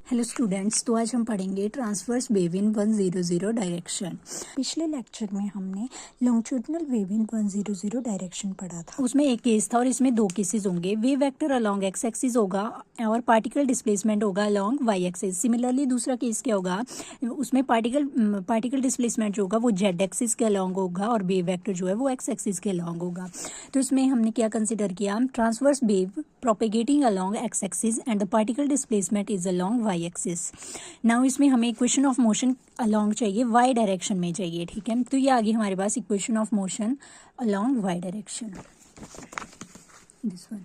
Hello students, तो आज हम पढ़ेंगे ट्रांसवर्स वेव इन 100 डायरेक्शन। पिछले लेक्चर में हमने लॉन्गिट्यूडिनल वेव इन 100 डायरेक्शन पढ़ा था। उसमें एक केस था और इसमें दो केसेस होंगे। Wave vector along x axis होगा और पार्टिकल डिस्प्लेसमेंट होगा अलोंग वाई एक्सिस। सिमिलरली दूसरा केस क्या होगा, उसमें पार्टिकल डिस्प्लेसमेंट जो होगा वो जेड एक्सिस के अलोंग होगा और वेव वेक्टर जो है वो एक्स एक्सिस के अलोंग होगा। तो इसमें हमने क्या कंसिडर किया, transverse wave propagating along x axis and the particle displacement is along y axis. Now इसमें हमें इक्वेशन ऑफ मोशन अलोंग चाहिए, वाई डायरेक्शन में चाहिए। ठीक है, तो ये आगे हमारे पास equation of motion along y direction, this one.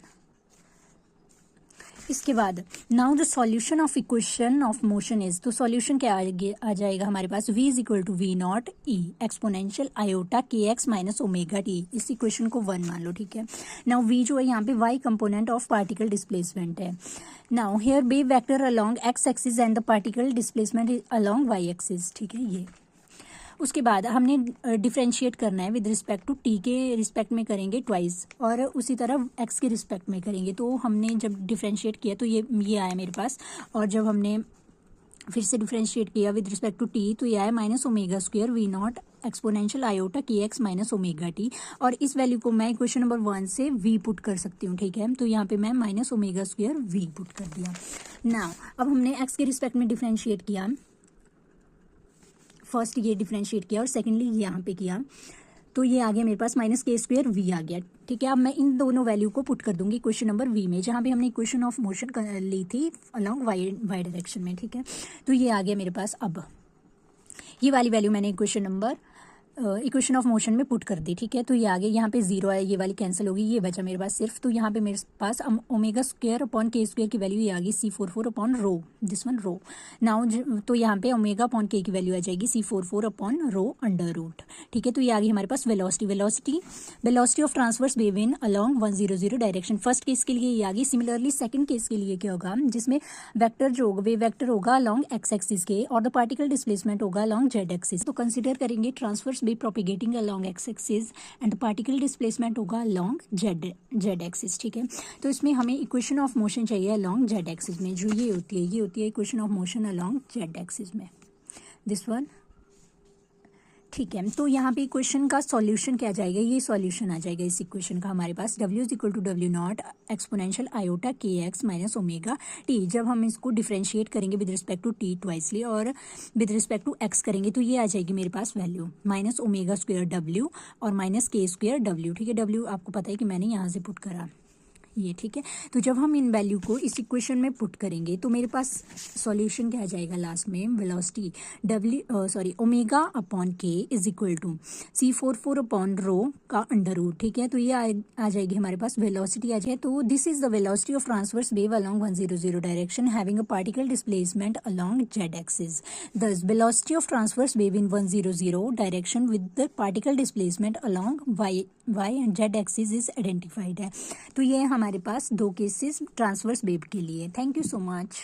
इसके बाद now the solution of equation of motion is, तो सॉल्यूशन क्या आ जाएगा हमारे पास, v is equal to v naught e exponential iota K X minus omega T. इस equation को 1 मान लो। ठीक है, नाउ v जो है यहाँ पे y component of particle displacement है। Now here wave vector along x axis and the particle displacement along y axis. ठीक है, ये उसके बाद हमने डिफ्रेंशिएट करना है विद रिस्पेक्ट टू टी के रिस्पेक्ट में करेंगे ट्वाइस और उसी तरह एक्स के रिस्पेक्ट में करेंगे। तो हमने जब डिफ्रेंशिएट किया तो ये आया मेरे पास, और जब हमने फिर से डिफ्रेंशिएट किया विद रिस्पेक्ट टू टी तो ये आया minus omega square V naught exponential iota K X minus omega T. और इस वैल्यू को मैं इक्वेशन नंबर 1 से v पुट कर सकती हूँ। ठीक है, तो यहाँ पे मैं minus omega square v put कर दिया। नाउ अब हमने एक्स के रिस्पेक्ट में डिफ्रेंशिएट किया, फर्स्ट ये डिफरेंशिएट किया और सेकेंडली यहाँ पे किया, तो ये आ गया मेरे पास माइनस के स्क्वायर वी आ गया। ठीक है, अब मैं इन दोनों वैल्यू को पुट कर दूंगी क्वेश्चन नंबर वी में, जहाँ पे हमने इक्वेशन ऑफ मोशन ली थी अलोंग वाई डायरेक्शन में। ठीक है, तो ये आ गया मेरे पास। अब ये वाली वैल्यू मैंने इक्वेशन ऑफ मोशन में पुट कर दी। ठीक है, तो ये आगे यहाँ पे 0 है, ये वाली कैंसिल होगी, ये बचा मेरे पास सिर्फ। तो यहाँ पे मेरे पास omega square upon K square की वैल्यू ये आ गई C44 upon rho, this one rho. Now तो यहाँ पे ओमेगा अपॉन के की वैल्यू आ जाएगी C44 अपॉन रो अंडर रूट। ठीक है, तो ये आ गई हमारे पास velocity of transverse wave in along 100 direction. First case के लिए ये आ गई। सिमिलरली सेकंड केस के लिए क्या होगा, जिसमें वेक्टर जो होगा वेव वेक्टर होगा अलोंग एक्स एक्सिस के और द पार्टिकल डिस्प्लेसमेंट होगा अलोंग जेड एक्सिस। तो कंसिडर करेंगे transverse wave propagating along x axis and particle displacement होगा अलोंग जेड एक्सिस। ठीक है, तो इसमें हमें इक्वेशन ऑफ मोशन चाहिए अलोंग जेड एक्सिस में, जो ये होती है equation of motion along z axis में, दिस वन। ठीक है, तो यहाँ पे इक्वेशन का सॉल्यूशन क्या जाएगा, ये सॉल्यूशन आ जाएगा इस इक्वेशन का हमारे पास, W is equal to W naught exponential iota K X minus omega T. जब हम इसको डिफ्रेंशिएट करेंगे with respect to T twicely और विद रिस्पेक्ट टू एक्स करेंगे तो ये आ जाएगी मेरे पास value minus omega square W और माइनस के स्क्वायर W। ठीक है, W आपको पता है कि मैंने यहाँ से पुट करा ये। ठीक है, तो जब हम इन वैल्यू को इस इक्वेशन में पुट करेंगे तो मेरे पास सॉल्यूशन क्या आ जाएगा लास्ट में, velocity omega upon K is equal to C44 upon rho का अंडर रूट। ठीक है, तो ये आ जाएगी हमारे पास वेलोसिटी आ जाए। तो this is the velocity of transverse wave along 100 direction having a particle displacement along z axis. Thus velocity of transverse wave in 100 direction with the particle displacement along y and z axis is identified है। तो ये हमारे पास दो cases transverse wave के लिए। Thank you so much.